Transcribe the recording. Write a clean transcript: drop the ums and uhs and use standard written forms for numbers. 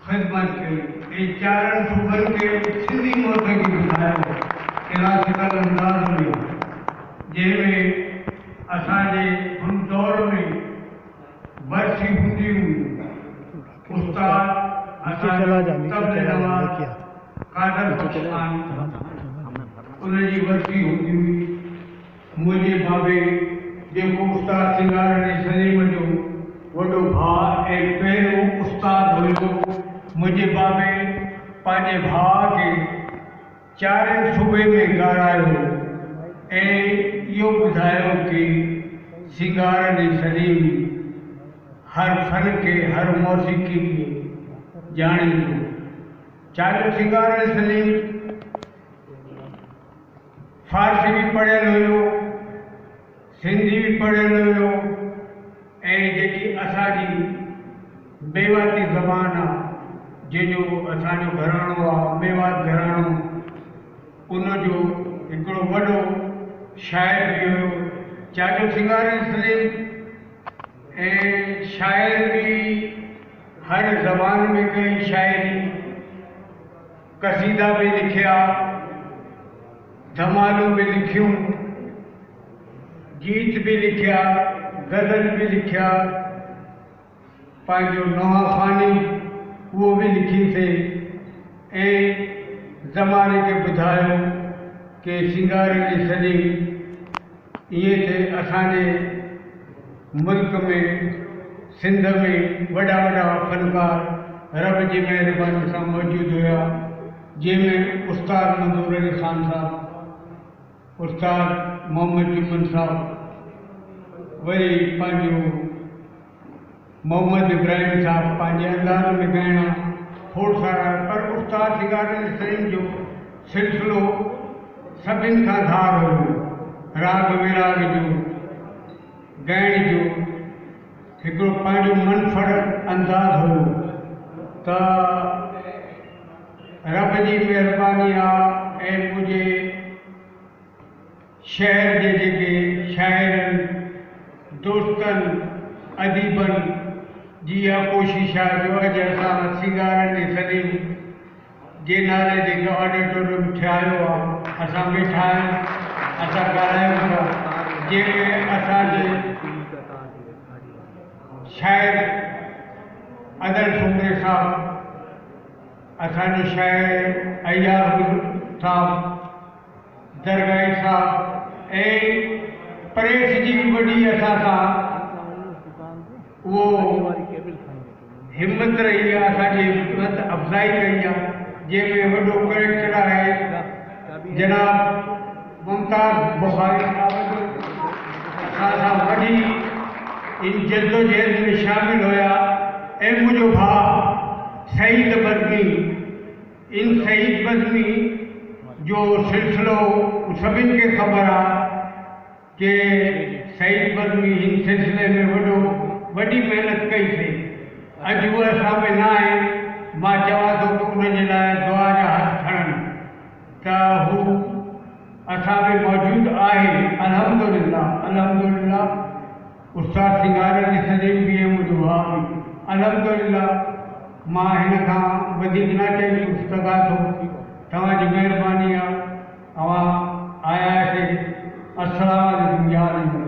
ख़िदमत कई ऐं चारनि सूबनि खे सिंधी मौसिक़ी ॿुधायो क्लासिकल अंदाज़ में, जंहिंमें असांजे हुन दौर में वर्सी हूंदी हुई। उस्ताद असांजो तबले नवाज़ कादर बख़्श खान उनजी वर्सी हूंदी हुई। मुंहिंजे बाबे जेको उस्ताद सिंगारणी सलीम जो वॾो भाउ ऐं पहिरियों उस्ताद हुयो, मुंहिंजे बाबे पंहिंजे भाउ खे चारनि सूबे में ॻाल्हायो ऐं इहो ॿुधायो कि सिंगारणी सलीम हर फन खे, हर मौसीक़ी खे ॼाणींदो। चाचो सिंगारणी सलीम फारसी भी पढ़ियल हुयो, सिंधी भी पढ़ियल हुयो ऐं जेकी असांजी मेवाती ज़बान आहे, जंहिंजो असांजो घराणो आहे मेवात घराणो, उनजो हिकिड़ो वॾो शाइर भी हुयो चाचो सिंगारणी सलीम। ऐं शाइर भी हर ज़बान में कई शाइरी, कसीदा भी लिखिया, धमालूं भी लिखियूं, गीत भी लिखिया, गज़ल भी लिखिया, पंहिंजो नोहाफ़ानी उहो भी लिखीसीं ऐं ज़माने खे ॿुधायो कि सिंगारणी सलीम इएं थे असांजे मुल्क में सिंध में वॾा वॾा फनकार रब जी महिरबानी सां मौजूदु हुया, जंहिंमें उस्ताद मंजूर अली ख़ान साहब, उस्ताद मोहम्मद जुम्मन साहब, वरी पंहिंजो मोहम्मद इब्राहिम साहब पंहिंजे अंदाज़ में ॻाइणा खोड़ सारा। पर उस्ताद सिंगारणी सलीम जो सिलसिलो सभिनि खां धार हुयो, राग विराग जो, ॻाइण जो हिकिड़ो पंहिंजो मनफरद अंदाज़ हुयो। त रब जी महिरबानी आहे ऐं मुंहिंजे शहर जे जेके शाइरनि, दोस्तनि, अदीबनि जी इहा कोशिशि आहे जो अॼु असां सिंगारणी सलीम जे नाले जेको ऑडिटोरियम ठाहियो आहे, असां वेठा आहियूं, असां ॻाल्हायूं था, जंहिंमें असांजे शाइर अदल सुमरे साहब, असांजो शाइर अयार साहब, दरगाही साहब ऐं प्रेस जी वॾी असां सां उहो हिम्मत रही आहे, असांजी हिम्मत अफ़ज़ाई कई आहे, जंहिंमें वॾो करेक्टर आहे जनाब मुमताज़ बुखारी असां सां वॾी इन जद्दोजहद में शामिल हुया। ऐं मुंहिंजो भाउ सईद बज़मी, इन सईद बज़मी जो सिलसिलो सभिनि खे ख़बर आहे कि सईद बज़मी इन सिलसिले में वॾी महिनत कई थी। अॼु उहा असां में न आहे, मां चवां थो कि उनजे लाइ दुआ जा हथ खणनि त हू असां में मौजूदु आहे। अल्हम्दुलिल्लाह अल्हम्दुलिल्लाह। उस्ताद सिंगारणी सलीम भी मुंहिंजो भाउ बि अल्हम्दुलिल्लाह। मां हिन खां वधीक न चई सघां थो, तव्हांजी महिरबानी आहे, तव्हां आया हिते। अस्सलाम वालेकुम।